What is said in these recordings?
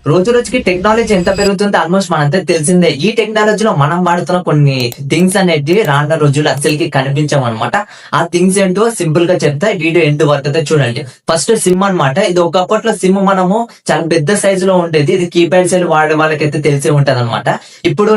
రోజు రోజుకి టెక్నాలజీ ఎంత పెరుగుతుందో ఆల్మోస్ట్ మనంతా తెలిసిందే. ఈ టెక్నాలజీలో మనం వాడుతున్న కొన్ని థింగ్స్ అనేది రానున్న రోజులు అసలుకి కనిపించమన్నమాట. ఆ థింగ్స్ ఏంటో సింపుల్ గా చెప్తా, వీడియో ఎండ్ వరకు అయితే చూడండి. ఫస్ట్ సిమ్ అన్నమాట. ఇది ఒకప్పట్లో సిమ్ మనము చాలా పెద్ద సైజు లో ఉండేది. ఇది కీప్యాడ్ సెల్ వాడే వాళ్ళకైతే తెలిసే ఉంటది అనమాట. ఇప్పుడు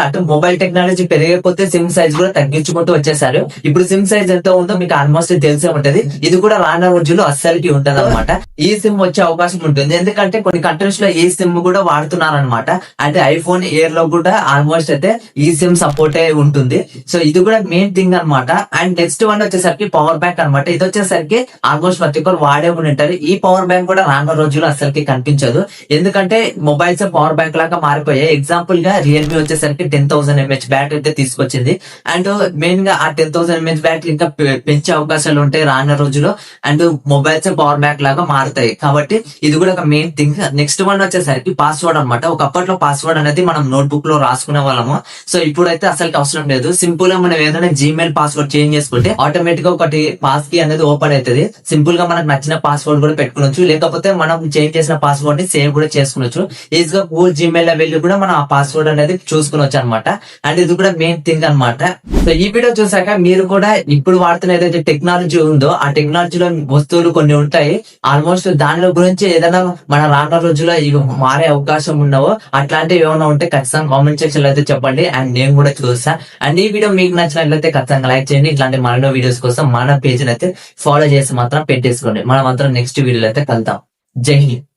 అంటే మొబైల్ టెక్నాలజీ పెరిగిపోతే సిమ్ సైజ్ కూడా తగ్గించుకుంటూ వచ్చేసారు. ఇప్పుడు సిమ్ సైజ్ ఎంత ఉందో మీకు ఆల్మోస్ట్ తెలిసే ఉంటది. ఇది కూడా రానున్న రోజుల్లో అస్సలకి ఉంటది అనమాట. ఈ సిమ్ వచ్చే అవకాశం ఉంటుంది, ఎందుకంటే కొన్ని కంట్రీస్ లో ఈ సిమ్ కూడా వాడుతున్నారు అనమాట. అంటే ఐఫోన్ ఎయిర్ లో కూడా ఆల్మోస్ట్ అయితే ఈ సిమ్ సపోర్ట్ ఉంటుంది. సో ఇది కూడా మెయిన్ థింగ్ అనమాట. అండ్ నెక్స్ట్ వన్ వచ్చేసరికి పవర్ బ్యాంక్ అనమాట. ఇది వచ్చేసరికి ఆల్మోస్ట్ ప్రతి ఒక్కరు వాడే ఉంటారు. ఈ పవర్ బ్యాంక్ కూడా రానున్న రోజుల్లో అసలుకి కనిపించదు, ఎందుకంటే మొబైల్స్ పవర్ బ్యాంక్ లాగా మారిపోయాయి. ఎగ్జాంపుల్ గా రియల్మీ వచ్చేసరికి 10,000 mAh బ్యాటరీ అయితే తీసుకొచ్చింది. అండ్ మెయిన్ గా ఆ 10,000 mAh బ్యాటరీ ఇంకా పెంచే అవకాశాలు ఉంటాయి రానున్న రోజుల్లో. అండ్ మొబైల్స్ పవర్ బ్యాంక్ లాగా మారుతాయి, కాబట్టి ఇది కూడా ఒక మెయిన్ థింగ్. నెక్స్ట్ వన్ వచ్చేసరికి పాస్వర్డ్ అనమాట. ఒకప్పట్లో పాస్వర్డ్ అనేది మనం నోట్బుక్ లో రాసుకునే వాళ్ళము. సో ఇప్పుడైతే అసలు అవసరం లేదు. సింపుల్ గా మనం ఏదైనా జీమెయిల్ పాస్వర్డ్ చేంజ్ చేసుకుంటే ఆటోమేటిక్ గా ఒకటి పాస్ కీ అనేది ఓపెన్ అవుతుంది. సింపుల్ గా మనకు నచ్చిన పాస్వర్డ్ కూడా పెట్టుకోవచ్చు, లేకపోతే మనం చేంజ్ చేసిన పాస్వర్డ్ ని సేవ్ కూడా చేసుకోవచ్చు. ఈజీగా గూగుల్ జీమెయిల్ లో వెళ్ళి కూడా మనం ఆ పాస్వర్డ్ అనేది చూసుకోవచ్చు అనమాట. అండ్ ఇది కూడా మెయిన్ థింగ్ అనమాట. సో ఈ వీడియో చూసాక మీరు కూడా ఇప్పుడు వాడుతున్న ఏదైతే టెక్నాలజీ ఉందో ఆ టెక్నాలజీలో వస్తువులు కొన్ని ఉంటాయి. ఆల్మోస్ట్ దానిలో గురించి ఏదైనా మన రానున్న రోజుల్లో ఇవి మారే అవకాశం ఉన్నావో అట్లాంటివి ఏమైనా ఉంటే ఖచ్చితంగా కామెంట్ సెక్షన్ లో అయితే చెప్పండి. అండ్ నేను కూడా చూస్తా. అండ్ ఈ వీడియో మీకు నచ్చినట్లయితే ఖచ్చితంగా లైక్ చేయండి. ఇట్లాంటి మరెన్నో వీడియోస్ కోసం మన పేజ్ అయితే ఫాలో చేసి మాత్రం పెట్టేసుకోండి. మనం అందరం నెక్స్ట్ వీడియోలో అయితే కలుద్దాం. జై హింద్.